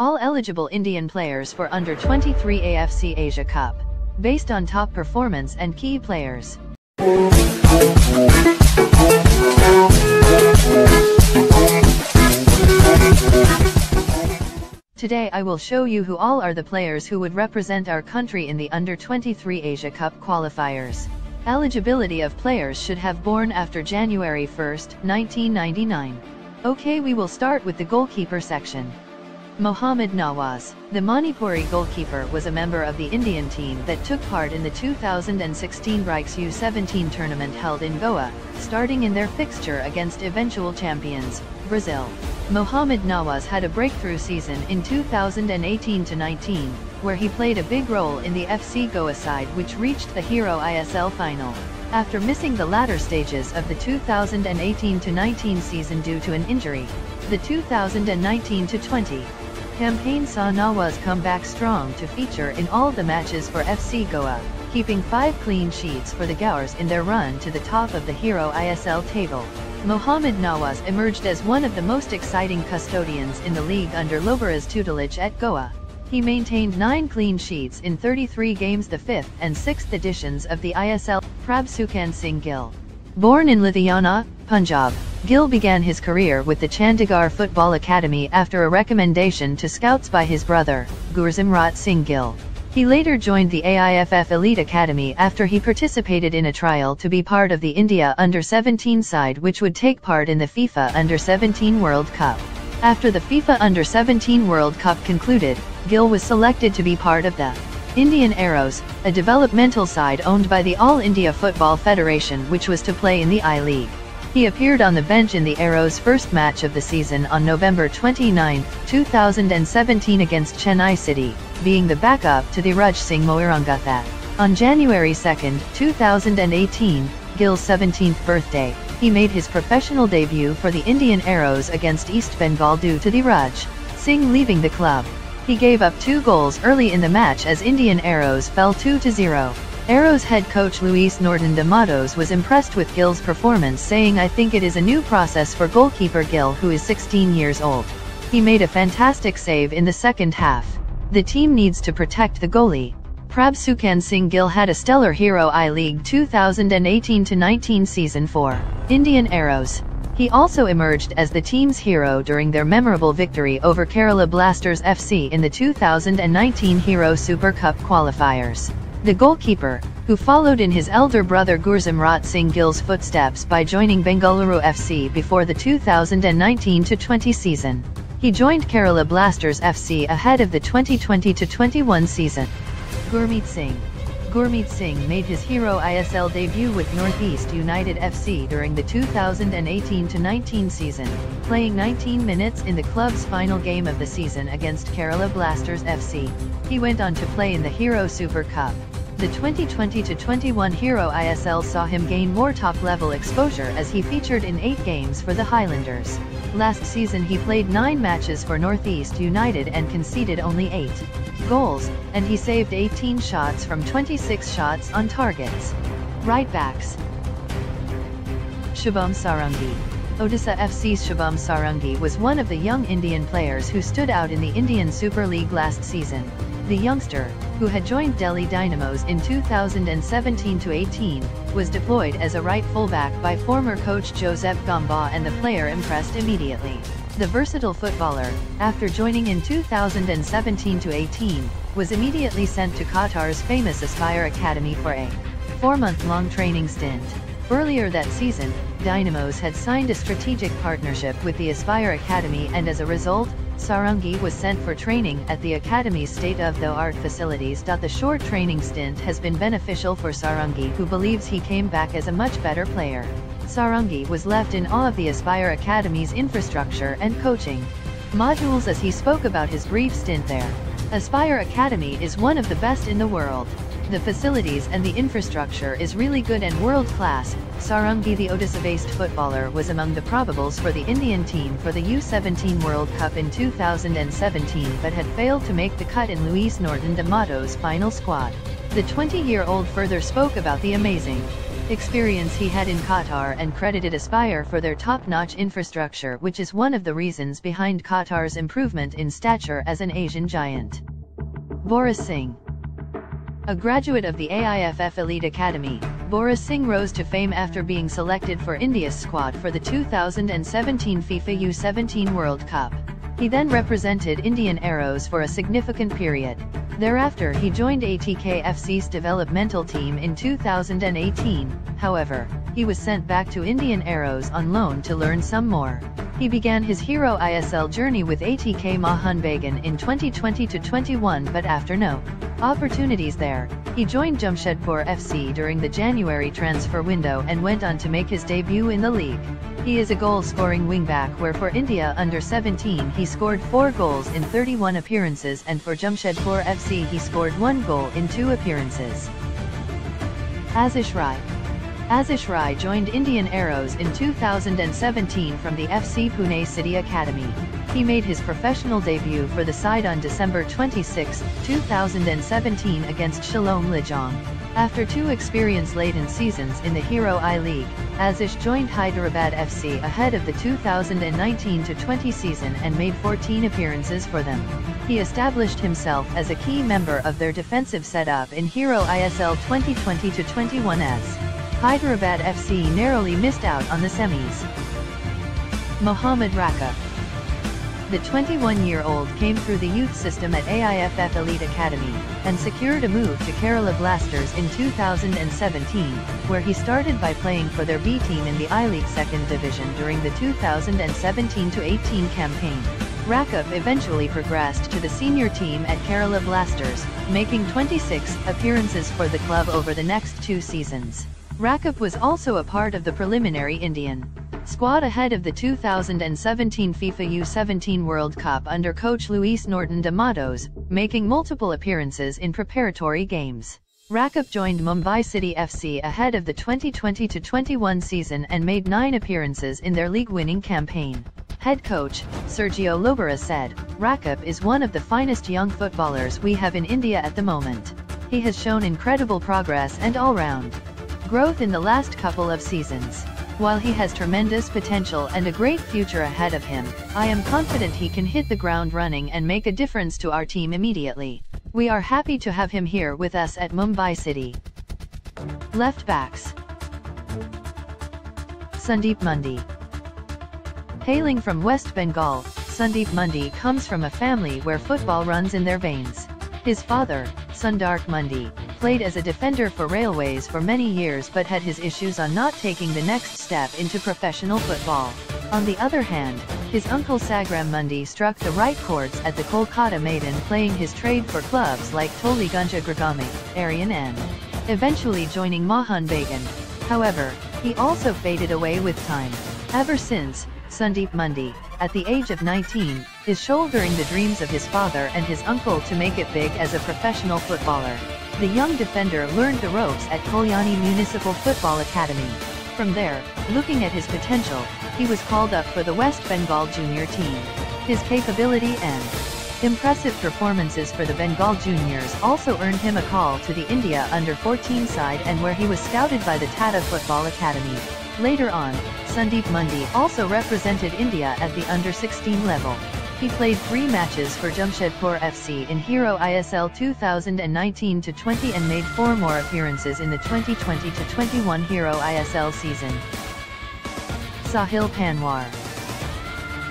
All eligible Indian players for Under-23 AFC Asia Cup, based on top performance and key players. Today I will show you who all are the players who would represent our country in the Under-23 Asia Cup qualifiers. Eligibility of players should have born after January 1, 1999. Okay, we will start with the goalkeeper section. Mohammad Nawaz, the Manipuri goalkeeper, was a member of the Indian team that took part in the 2016 AFC U-23 tournament held in Goa, starting in their fixture against eventual champions, Brazil. Mohammad Nawaz had a breakthrough season in 2018-19, where he played a big role in the FC Goa side which reached the Hero ISL final. After missing the latter stages of the 2018-19 season due to an injury, the 2019-20 campaign saw Nawaz come back strong to feature in all the matches for FC Goa, keeping 5 clean sheets for the Goers in their run to the top of the Hero ISL table. Mohammad Nawaz emerged as one of the most exciting custodians in the league under Lobera's tutelage at Goa. He maintained 9 clean sheets in 33 games, the 5th and 6th editions of the ISL. Prabhsukhan Singh Gill. Born in Ludhiana, Punjab, Gill began his career with the Chandigarh Football Academy after a recommendation to scouts by his brother, Gursimrat Singh Gill. He later joined the AIFF Elite Academy after he participated in a trial to be part of the India Under-17 side which would take part in the FIFA Under-17 World Cup. After the FIFA Under-17 World Cup concluded, Gill was selected to be part of the Indian Arrows, a developmental side owned by the All India Football Federation which was to play in the I-League. He appeared on the bench in the Arrows' first match of the season on November 29, 2017 against Chennai City, being the backup to Dhiraj Singh Moirangatha. On January 2, 2018, Gill's 17th birthday, he made his professional debut for the Indian Arrows against East Bengal due to Dhiraj Singh leaving the club. He gave up 2 goals early in the match as Indian Arrows fell 2-0. Arrows head coach Luis Norton de Matos was impressed with Gill's performance, saying, "I think it is a new process for goalkeeper Gill, who is 16 years old. He made a fantastic save in the second half. The team needs to protect the goalie." Prabhsukhan Singh Gill had a stellar Hero I-League 2018-19 season for Indian Arrows. He also emerged as the team's hero during their memorable victory over Kerala Blasters FC in the 2019 Hero Super Cup qualifiers. The goalkeeper, who followed in his elder brother Gursimrat Singh Gill's footsteps by joining Bengaluru FC before the 2019-20 season. He joined Kerala Blasters FC ahead of the 2020-21 season. Gurmeet Singh. Gurmeet Singh made his Hero ISL debut with Northeast United FC during the 2018-19 season, playing 19 minutes in the club's final game of the season against Kerala Blasters FC. He went on to play in the Hero Super Cup. The 2020-21 Hero ISL saw him gain more top-level exposure as he featured in 8 games for the Highlanders. Last season he played 9 matches for Northeast United and conceded only 8 goals, and he saved 18 shots from 26 shots on targets. Right backs. Shubham Sarangi. Odisha FC's Shubham Sarangi was one of the young Indian players who stood out in the Indian Super League last season. The youngster, who had joined Delhi Dynamos in 2017-18, was deployed as a right fullback by former coach Joseph Gamba, and the player impressed immediately. The versatile footballer, after joining in 2017-18, was immediately sent to Qatar's famous Aspire Academy for a 4-month-long training stint. Earlier that season, Dynamos had signed a strategic partnership with the Aspire Academy, and as a result, Sarangi was sent for training at the Academy's state-of-the-art facilities. The short training stint has been beneficial for Sarangi, who believes he came back as a much better player. Sarangi was left in awe of the Aspire Academy's infrastructure and coaching modules as he spoke about his brief stint there. Aspire Academy is one of the best in the world. The facilities and the infrastructure is really good and world-class. Sarangi, the Odisha-based footballer, was among the probables for the Indian team for the U-17 World Cup in 2017 but had failed to make the cut in Luis Norton de Matos' final squad. The 20-year-old further spoke about the amazing experience he had in Qatar and credited Aspire for their top-notch infrastructure, which is one of the reasons behind Qatar's improvement in stature as an Asian giant. Boris Singh. A graduate of the AIFF Elite Academy, Boris Singh rose to fame after being selected for India's squad for the 2017 FIFA U-17 World Cup. He then represented Indian Arrows for a significant period. Thereafter he joined ATK FC's developmental team in 2018, however, he was sent back to Indian Arrows on loan to learn some more. He began his Hero ISL journey with ATK Mohunbagan in 2020-21, but after no opportunities there, he joined Jamshedpur FC during the January transfer window and went on to make his debut in the league. He is a goal-scoring wingback where for India under-17 he scored 4 goals in 31 appearances, and for Jamshedpur FC he scored 1 goal in 2 appearances. Ashish Rai. Ashish Rai joined Indian Arrows in 2017 from the FC Pune City Academy. He made his professional debut for the side on December 26, 2017 against Shillong Lijong. After 2 experience-laden seasons in the Hero I-League, Ashish joined Hyderabad FC ahead of the 2019-20 season and made 14 appearances for them. He established himself as a key member of their defensive setup in Hero ISL 2020-21 as Hyderabad FC narrowly missed out on the semis. Mohammad Raka. The 21-year-old came through the youth system at AIFF Elite Academy, and secured a move to Kerala Blasters in 2017, where he started by playing for their B team in the I-League 2nd Division during the 2017-18 campaign. Rakap eventually progressed to the senior team at Kerala Blasters, making 26 appearances for the club over the next 2 seasons. Rakap was also a part of the preliminary Indian squad ahead of the 2017 FIFA U-17 World Cup under coach Luis Norton de Matos, making multiple appearances in preparatory games. Rakap joined Mumbai City FC ahead of the 2020-21 season and made 9 appearances in their league-winning campaign. Head coach Sergio Lobera said, "Rakap is one of the finest young footballers we have in India at the moment. He has shown incredible progress and all-round growth in the last couple of seasons. While he has tremendous potential and a great future ahead of him, I am confident he can hit the ground running and make a difference to our team immediately. We are happy to have him here with us at Mumbai City." Left backs. Sandeep Mundy. Hailing from West Bengal, Sandeep Mundy comes from a family where football runs in their veins. His father, Sundark Mundy, played as a defender for Railways for many years but had his issues on not taking the next step into professional football. On the other hand, his uncle Sagram Mundy struck the right chords at the Kolkata Maiden, playing his trade for clubs like Toligunja Gragami, Arian and eventually joining Mohunbagan. However, he also faded away with time. Ever since, Sandeep Mundy, at the age of 19, is shouldering the dreams of his father and his uncle to make it big as a professional footballer. The young defender learned the ropes at Kalyani Municipal Football Academy. From there, looking at his potential, he was called up for the West Bengal junior team. His capability and impressive performances for the Bengal juniors also earned him a call to the India under-14 side, and where he was scouted by the Tata Football Academy. Later on, Sandeep Mundy also represented India at the under-16 level. He played 3 matches for Jamshedpur FC in Hero ISL 2019-20 and made 4 more appearances in the 2020-21 Hero ISL season. Sahil Panwar.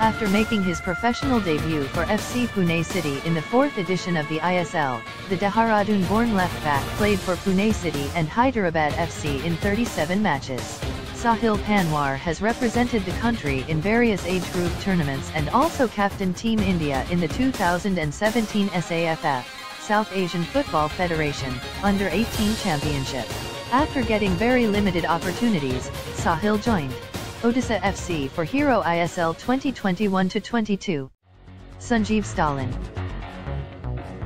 After making his professional debut for FC Pune City in the 4th edition of the ISL, the Dehradun-born left-back played for Pune City and Hyderabad FC in 37 matches. Sahil Panwar has represented the country in various age group tournaments and also captained Team India in the 2017 SAFF, South Asian Football Federation, Under-18 Championship. After getting very limited opportunities, Sahil joined Odisha FC for Hero ISL 2021-22. Sanjeev Stalin.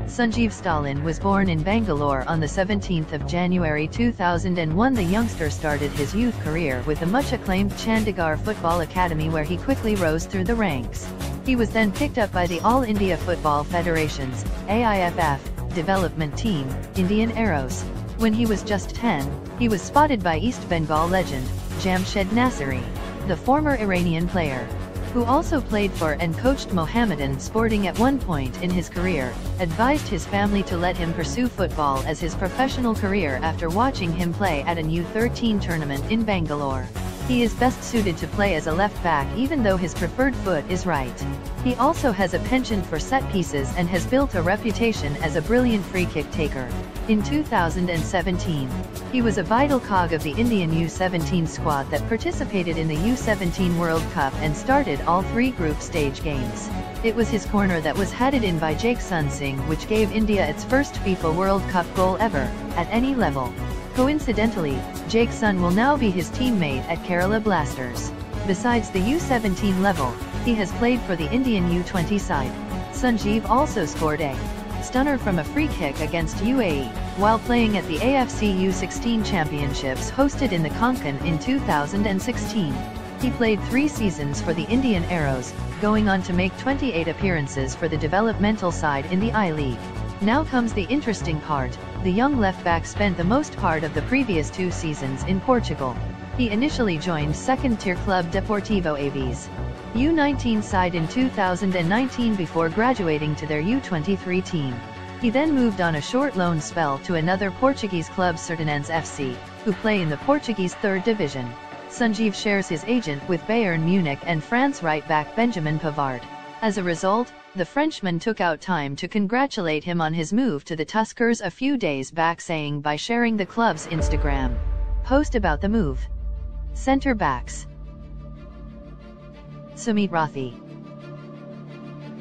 Sanjeev Stalin was born in Bangalore on the 17th of January 2001. The youngster started his youth career with the much-acclaimed Chandigarh Football Academy, where he quickly rose through the ranks. He was then picked up by the All India Football Federation's AIFF development team, Indian Arrows. When he was just 10, he was spotted by East Bengal legend, Jamshed Nassiri, the former Iranian player, who also played for and coached Mohammedan Sporting at one point in his career, advised his family to let him pursue football as his professional career after watching him play at an U13 tournament in Bangalore. He is best suited to play as a left back even though his preferred foot is right. He also has a penchant for set pieces and has built a reputation as a brilliant free kick taker. In 2017, he was a vital cog of the Indian U17 squad that participated in the U17 World Cup and started all 3 group stage games. It was his corner that was headed in by Jake Singh which gave India its first FIFA World Cup goal ever, at any level. Coincidentally, Jake Singh will now be his teammate at Kerala Blasters. Besides the U17 level, he has played for the Indian U20 side. Sanjeev also scored a stunner from a free kick against UAE, while playing at the AFC U-16 Championships hosted in the Konkan in 2016. He played 3 seasons for the Indian Arrows, going on to make 28 appearances for the developmental side in the I-League. Now comes the interesting part. The young left-back spent the most part of the previous 2 seasons in Portugal. He initially joined second-tier club Deportivo Aves U19 side in 2019 before graduating to their U23 team. He then moved on a short loan spell to another Portuguese club Sertanense FC, who play in the Portuguese 3rd division. Sanjeev shares his agent with Bayern Munich and France right-back Benjamin Pavard. As a result, the Frenchman took out time to congratulate him on his move to the Tuskers a few days back, saying by sharing the club's Instagram post about the move. Centre backs. Sumit Rathi.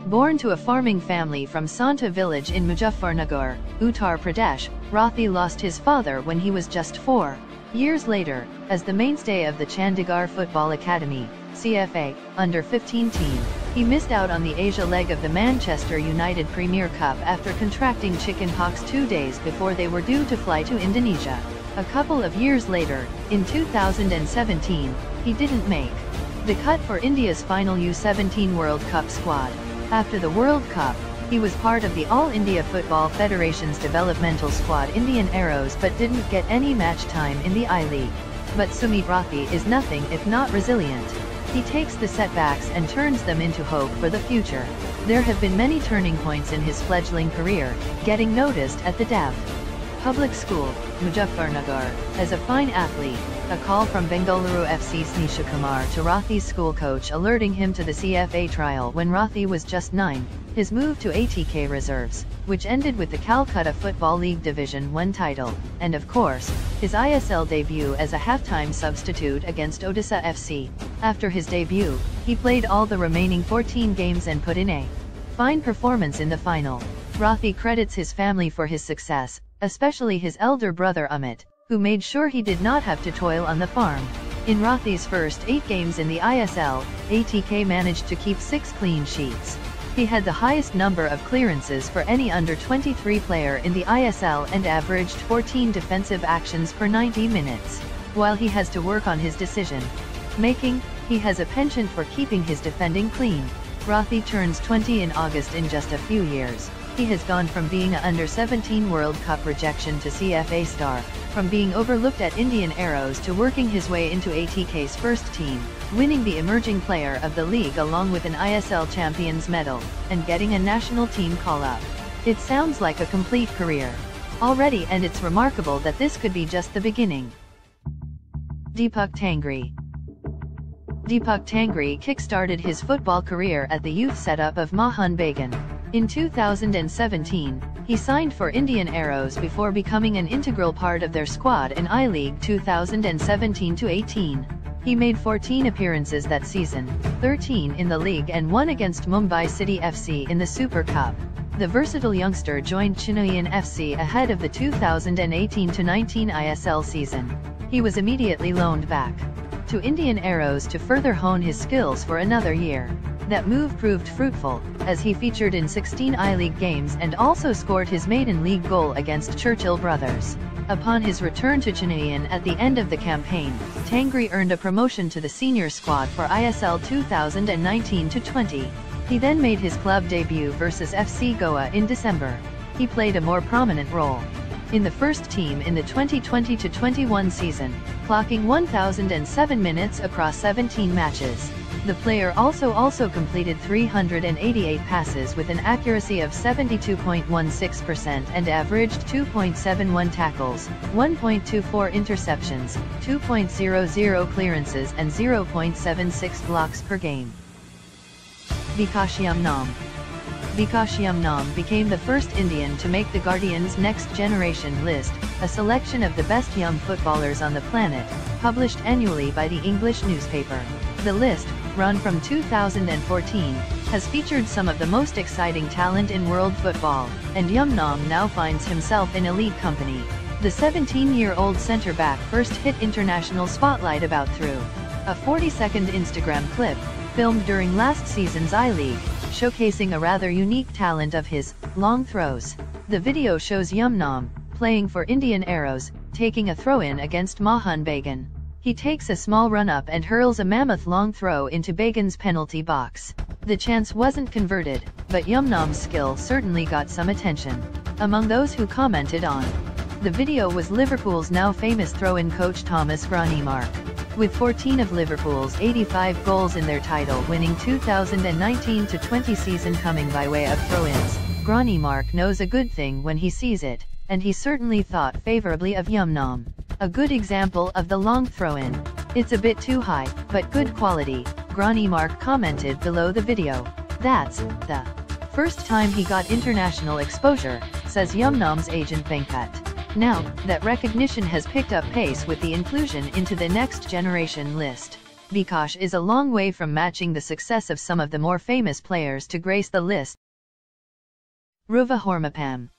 Born to a farming family from Santa village in Muzaffarnagar, Uttar Pradesh, Rathi lost his father when he was just 4 years later, as the mainstay of the Chandigarh Football Academy, CFA, under-15 team. He missed out on the Asia leg of the Manchester United Premier Cup after contracting chickenpox 2 days before they were due to fly to Indonesia. A couple of years later, in 2017, he didn't make the cut for India's final U17 World Cup squad. After the World Cup, he was part of the All India Football Federation's developmental squad Indian Arrows but didn't get any match time in the I-League. But Sumit Rathi is nothing if not resilient. He takes the setbacks and turns them into hope for the future. There have been many turning points in his fledgling career, getting noticed at the Dev Public School, Muzaffarnagar, as a fine athlete, a call from Bengaluru FC's Nishakumar to Rathi's school coach alerting him to the CFA trial when Rathi was just 9, his move to ATK reserves, which ended with the Calcutta Football League Division 1 title, and of course, his ISL debut as a halftime substitute against Odisha FC. After his debut, he played all the remaining 14 games and put in a fine performance in the final. Rathi credits his family for his success, especially his elder brother Amit, who made sure he did not have to toil on the farm. In Rathi's first 8 games in the ISL, ATK managed to keep 6 clean sheets. He had the highest number of clearances for any under-23 player in the ISL and averaged 14 defensive actions per 90 minutes. While he has to work on his decision-making, he has a penchant for keeping his defending clean. Rathi turns 20 in August. In just a few years, he has gone from being a under-17 World Cup rejection to CFA star, from being overlooked at Indian Arrows to working his way into ATK's first team, winning the Emerging Player of the League along with an ISL Champions Medal, and getting a national team call-up. It sounds like a complete career already, and it's remarkable that this could be just the beginning. Deepak Tangri. Deepak Tangri kick-started his football career at the youth setup of Mohun Bagan. In 2017, he signed for Indian Arrows before becoming an integral part of their squad in I-League 2017-18. He made 14 appearances that season, 13 in the league and 1 against Mumbai City FC in the Super Cup. The versatile youngster joined Chennaiyin FC ahead of the 2018-19 ISL season. He was immediately loaned back to Indian Arrows to further hone his skills for another year. That move proved fruitful, as he featured in 16 I-League games and also scored his maiden league goal against Churchill Brothers. Upon his return to Chennaiyin at the end of the campaign, Tangri earned a promotion to the senior squad for ISL 2019-20. He then made his club debut versus FC Goa in December. He played a more prominent role in the first team in the 2020-21 season, clocking 1,007 minutes across 17 matches. The player also completed 388 passes with an accuracy of 72.16% and averaged 2.71 tackles, 1.24 interceptions, 2.00 clearances and 0.76 blocks per game. Vikas Yumnam. Vikas Yumnam became the first Indian to make the Guardian's Next Generation list, a selection of the best young footballers on the planet, published annually by the English newspaper. The list, run from 2014, has featured some of the most exciting talent in world football, and Yumnam now finds himself in elite company. The 17-year-old centre-back first hit international spotlight about through a 40-second Instagram clip, filmed during last season's I-League, showcasing a rather unique talent of his, long throws. The video shows Yumnam, playing for Indian Arrows, taking a throw-in against Mohan Bagan. He takes a small run-up and hurls a mammoth long throw into Bagan's penalty box. The chance wasn't converted, but Yumnam's skill certainly got some attention. Among those who commented on the video was Liverpool's now famous throw-in coach Thomas Granimark. With 14 of Liverpool's 85 goals in their title-winning 2019-20 season coming by way of throw-ins, Granimark knows a good thing when he sees it, and he certainly thought favorably of Yumnam. A good example of the long throw-in. It's a bit too high, but good quality, Granimark commented below the video. That's the first time he got international exposure, says Yumnam's agent Venkat. Now that recognition has picked up pace with the inclusion into the Next Generation list, Vikas is a long way from matching the success of some of the more famous players to grace the list. Ruva Hormapam.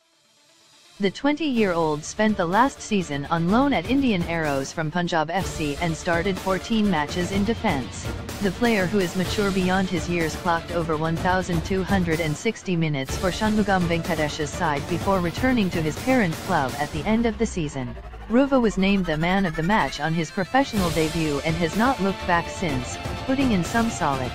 The 20-year-old spent the last season on loan at Indian Arrows from Punjab FC and started 14 matches in defence. The player, who is mature beyond his years, clocked over 1,260 minutes for Shanmugam Venkatesh's side before returning to his parent club at the end of the season. Ruva was named the man of the match on his professional debut and has not looked back since, putting in some solid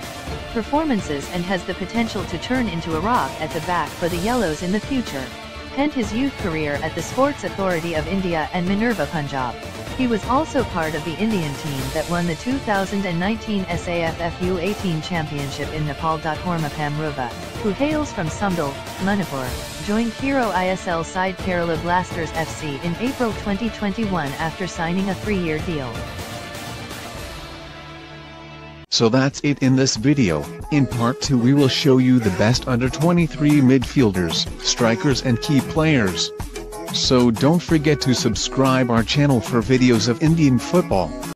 performances and has the potential to turn into a rock at the back for the Yellows in the future. Spent his youth career at the Sports Authority of India and Minerva Punjab. He was also part of the Indian team that won the 2019 SAFF U-18 Championship in Nepal. Hormapam Ruva, who hails from Sumdal, Manipur, joined Hero ISL side Kerala Blasters FC in April 2021 after signing a 3-year deal. So that's it in this video. In part 2 we will show you the best under-23 midfielders, strikers and key players. So don't forget to subscribe our channel for videos of Indian football.